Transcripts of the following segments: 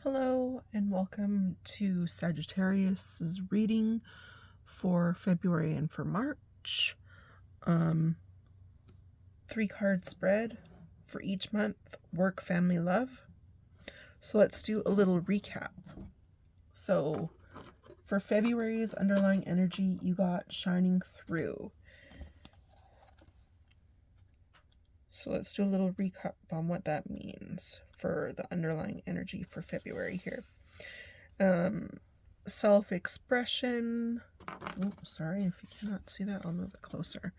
Hello and welcome to Sagittarius's reading for February and for March. 3-card spread for each month, work, family, love. So let's do a little recap. So for February's underlying energy, you got shining through. So let's do a little recap on what that means for the underlying energy for February here. Self-expression. Sorry, if you cannot see that, I'll move it closer.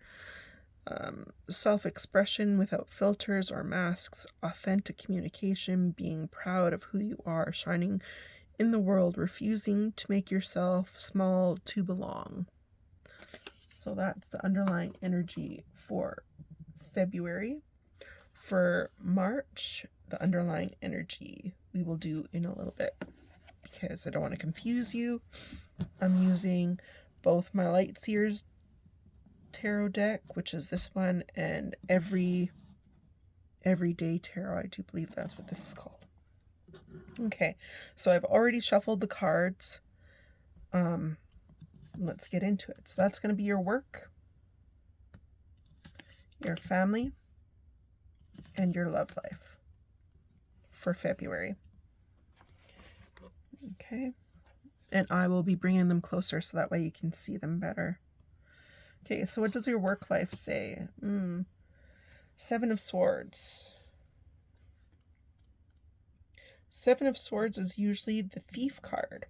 Self-expression without filters or masks, authentic communication, being proud of who you are, shining in the world, refusing to make yourself small to belong. So that's the underlying energy for February. For March, the underlying energy we will do in a little bit because I don't want to confuse you. I'm using both my Lightseers tarot deck, which is this one, and Everyday Tarot. I do believe that's what this is called. Okay, so I've already shuffled the cards. Let's get into it. So that's going to be your work, your family, and your love life for February. Okay, and I will be bringing them closer so that way you can see them better. Okay, so what does your work life say? 7 of Swords. 7 of Swords is usually the thief card.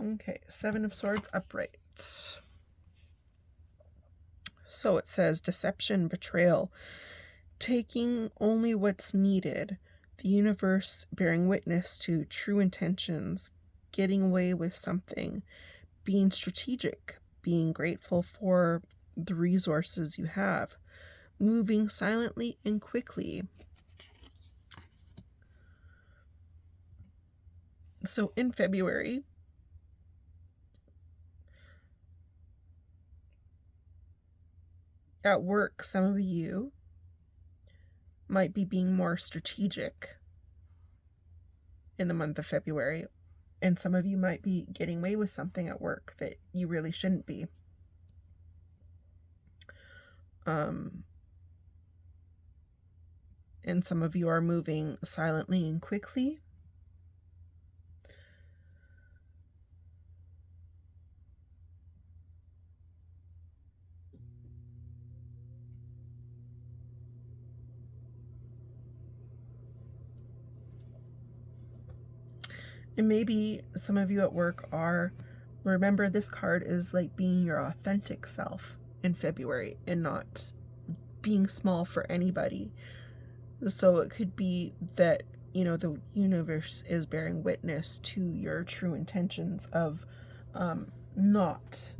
Okay, 7 of Swords upright. So it says deception, betrayal, taking only what's needed, the universe bearing witness to true intentions, getting away with something, being strategic, being grateful for the resources you have, moving silently and quickly. So in February, at work, some of you might be being more strategic in the month of February, and some of you might be getting away with something at work that you really shouldn't be. And some of you are moving silently and quickly. And maybe some of you at work are, remember this card is like being your authentic self in February and not being small for anybody. So it could be that, the universe is bearing witness to your true intentions of not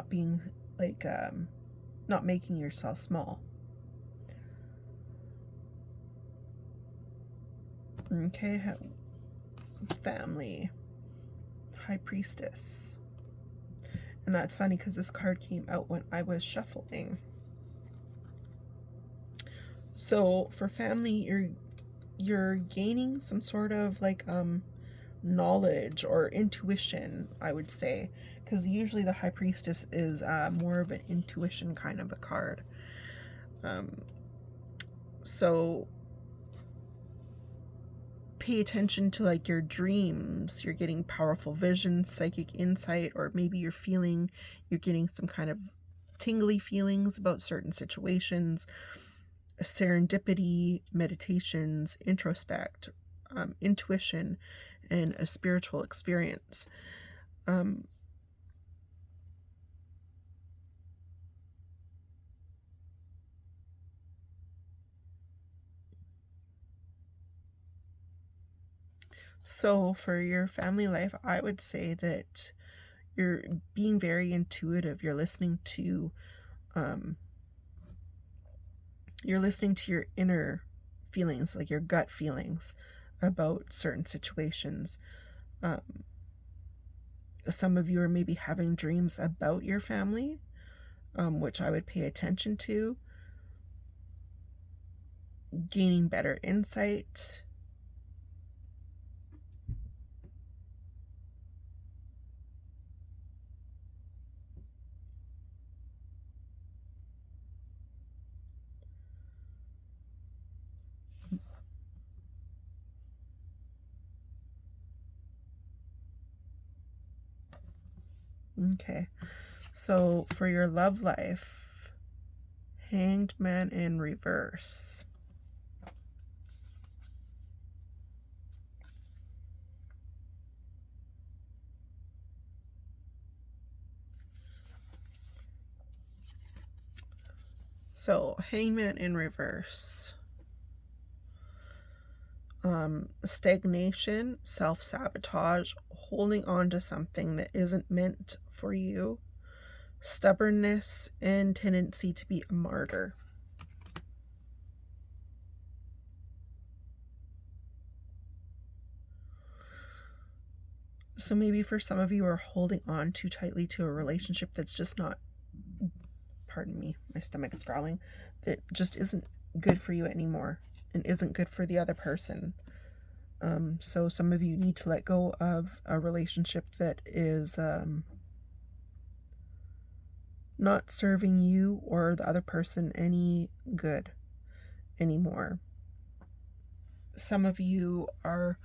being like, not making yourself small. Okay, family, High Priestess. And that's funny because this card came out when I was shuffling. So for family, you're gaining some sort of like knowledge or intuition, I would say, because usually the High Priestess is more of an intuition kind of a card. So pay attention to like your dreams. You're getting powerful visions, psychic insight, or maybe you're getting some kind of tingly feelings about certain situations, serendipity, meditations, introspect, intuition, and a spiritual experience. So for your family life, I would say that you're being very intuitive. You're listening to your inner feelings, like your gut feelings about certain situations. Some of you are maybe having dreams about your family, which I would pay attention to. Gaining better insight. Okay, so for your love life, Hanged Man in reverse. So, Hangman in reverse. Stagnation, self-sabotage, holding on to something that isn't meant for you, stubbornness, and tendency to be a martyr. So maybe for some of you are holding on too tightly to a relationship that's just not, pardon me, my stomach is growling, that just isn't good for you anymore and isn't good for the other person. So some of you need to let go of a relationship that is not serving you or the other person any good anymore. Some of you are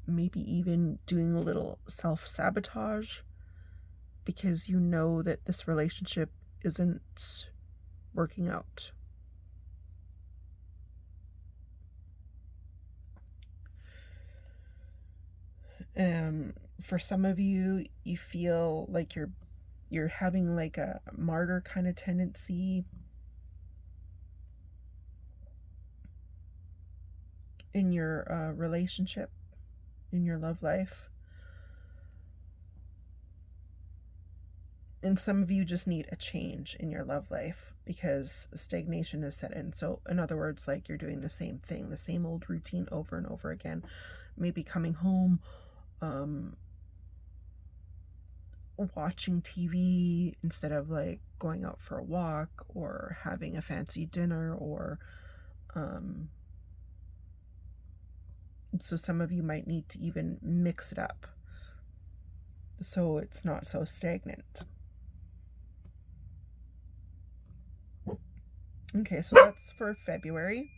maybe even doing a little self-sabotage because you know that this relationship isn't working out. For some of you, you feel like you're having like a martyr kind of tendency in your relationship, in your love life. And some of you just need a change in your love life because stagnation is set in. So in other words, like you're doing the same thing, the same old routine over and over again. Maybe coming home, watching TV instead of like going out for a walk or having a fancy dinner, or so some of you might need to even mix it up so it's not so stagnant. Okay, so that's for February.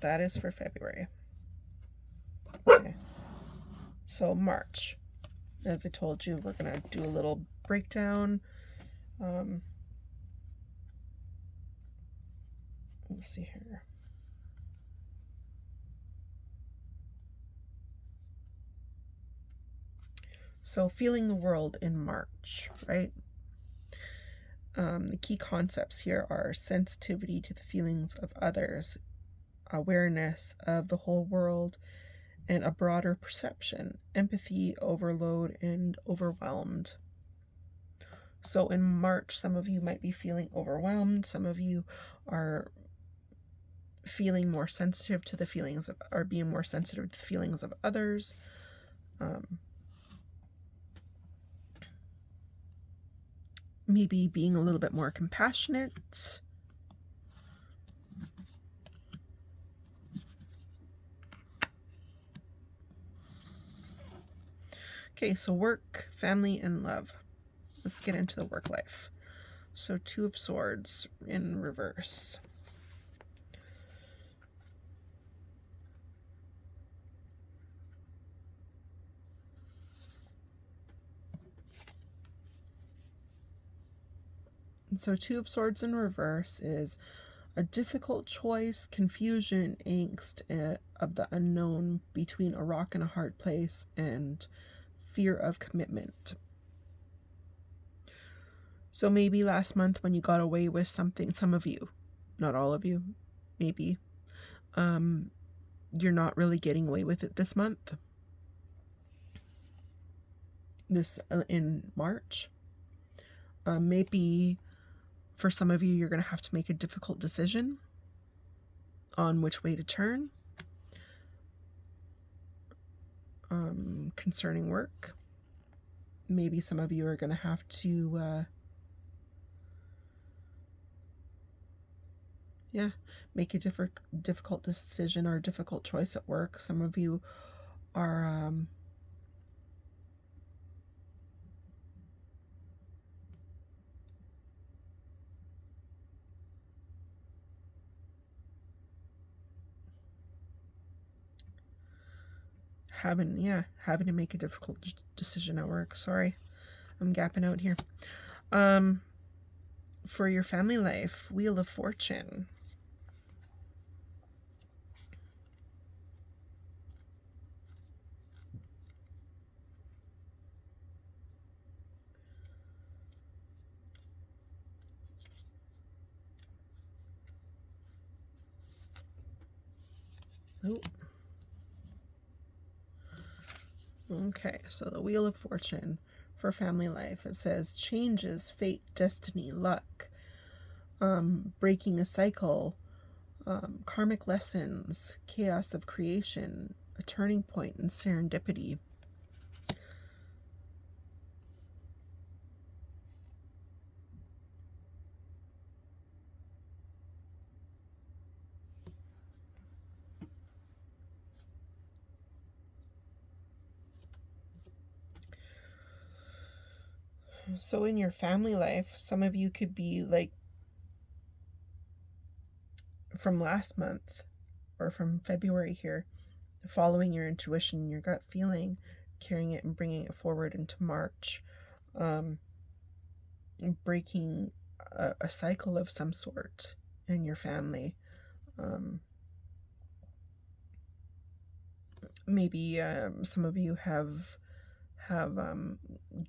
That is for February. Okay. So March, as I told you, we're going to do a little breakdown. Let's see here. So feeling the world in March, right? The key concepts here are sensitivity to the feelings of others, awareness of the whole world, and a broader perception, empathy, overload, and overwhelmed. So in March, some of you might be feeling overwhelmed. Some of you are feeling more sensitive to the feelings of, or being more sensitive to the feelings of others. Maybe being a little bit more compassionate. Okay, so work, family, and love. Let's get into the work life. So 2 of Swords in reverse. And so 2 of Swords in reverse is a difficult choice, confusion, angst of the unknown, between a rock and a hard place, and fear of commitment. So maybe last month when you got away with something, some of you, not all of you, maybe, you're not really getting away with it this month. This in March. Maybe for some of you, you're going to have to make a difficult decision on which way to turn. concerning work. Maybe some of you are going to have to make a difficult decision or difficult choice at work. Some of you are having to make a difficult decision at work. Sorry, I'm gapping out here. For your family life, Wheel of Fortune. Oh. Okay, so the Wheel of Fortune for family life. It says changes, fate, destiny, luck, breaking a cycle, karmic lessons, chaos of creation, a turning point, and serendipity. So in your family life, some of you could be like from last month or from February here, following your intuition, your gut feeling, carrying it and bringing it forward into March, breaking a cycle of some sort in your family. Maybe some of you have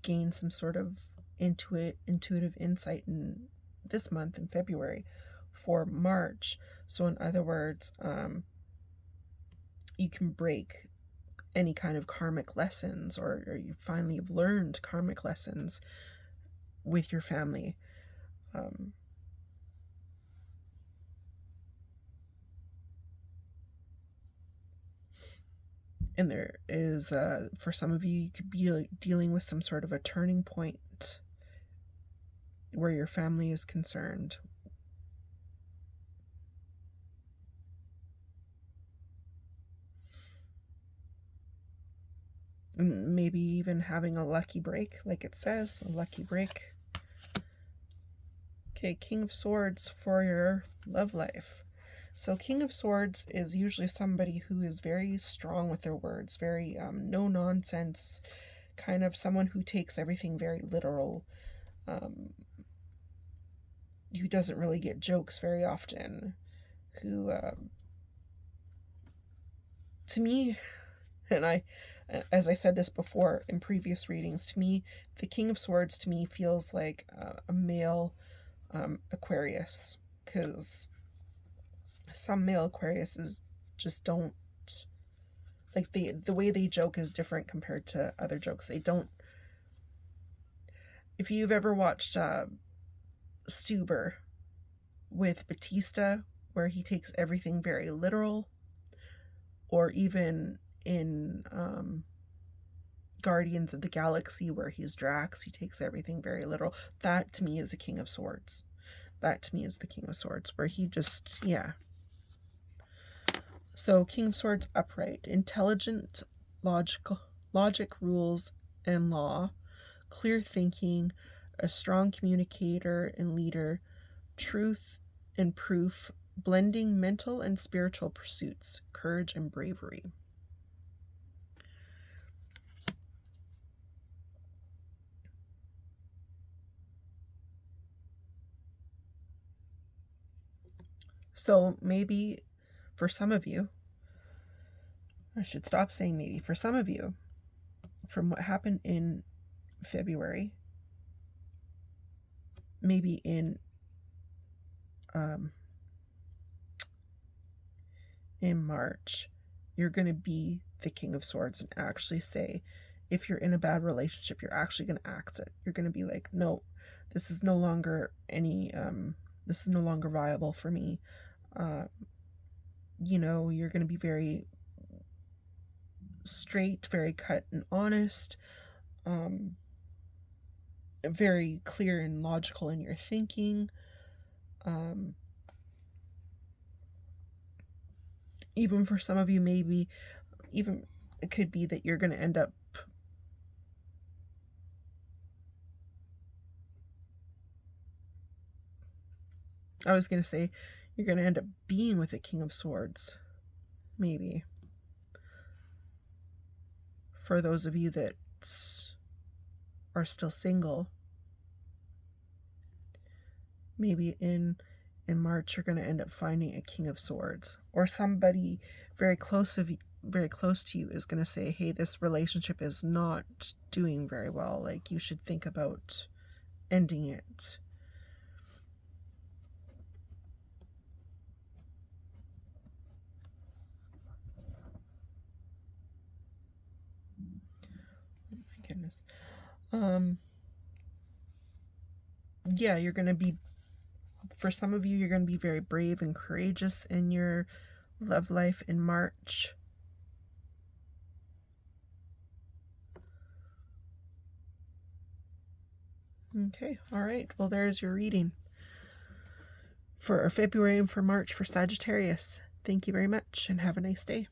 gained some sort of intuitive insight in this month in February for March. So in other words, you can break any kind of karmic lessons, or you finally have learned karmic lessons with your family. And there is, for some of you, you could be dealing with some sort of a turning point where your family is concerned. Maybe even having a lucky break, like it says, a lucky break. Okay, King of Swords for your love life. So King of Swords is usually somebody who is very strong with their words, very no nonsense, kind of someone who takes everything very literal, who doesn't really get jokes very often, who, to me, and as I said this before in previous readings, to me, the King of Swords to me feels like a male Aquarius, because some male Aquariuses just don't, like, the way they joke is different compared to other jokes. They don't, if you've ever watched Stuber with Batista, where he takes everything very literal, or even in Guardians of the Galaxy, where he's Drax, he takes everything very literal. That to me is a King of Swords. That to me is the King of Swords, where he just, So King of Swords upright, intelligent, logic, rules, and law, clear thinking, a strong communicator and leader, truth and proof, blending mental and spiritual pursuits, courage and bravery. So maybe for some of you, I should stop saying maybe, for some of you, from what happened in February, maybe in March, you're going to be the King of Swords and actually say, if you're in a bad relationship, you're actually going to axe it. You're going to be like, no, this is no longer this is no longer viable for me. You're going to be very straight, very cut and honest, very clear and logical in your thinking. Even for some of you, maybe even it could be that you're going to end up I was going to say you're going to end up being with a King of Swords, maybe. For those of you that are still single, maybe in March you're going to end up finding a King of Swords, or somebody very close to you is going to say, hey, this relationship is not doing very well, like you should think about ending it. Oh my goodness. Yeah, you're going to be, for some of you, you're going to be very brave and courageous in your love life in March. Okay, all right. Well, there's your reading for February and for March for Sagittarius. Thank you very much and have a nice day.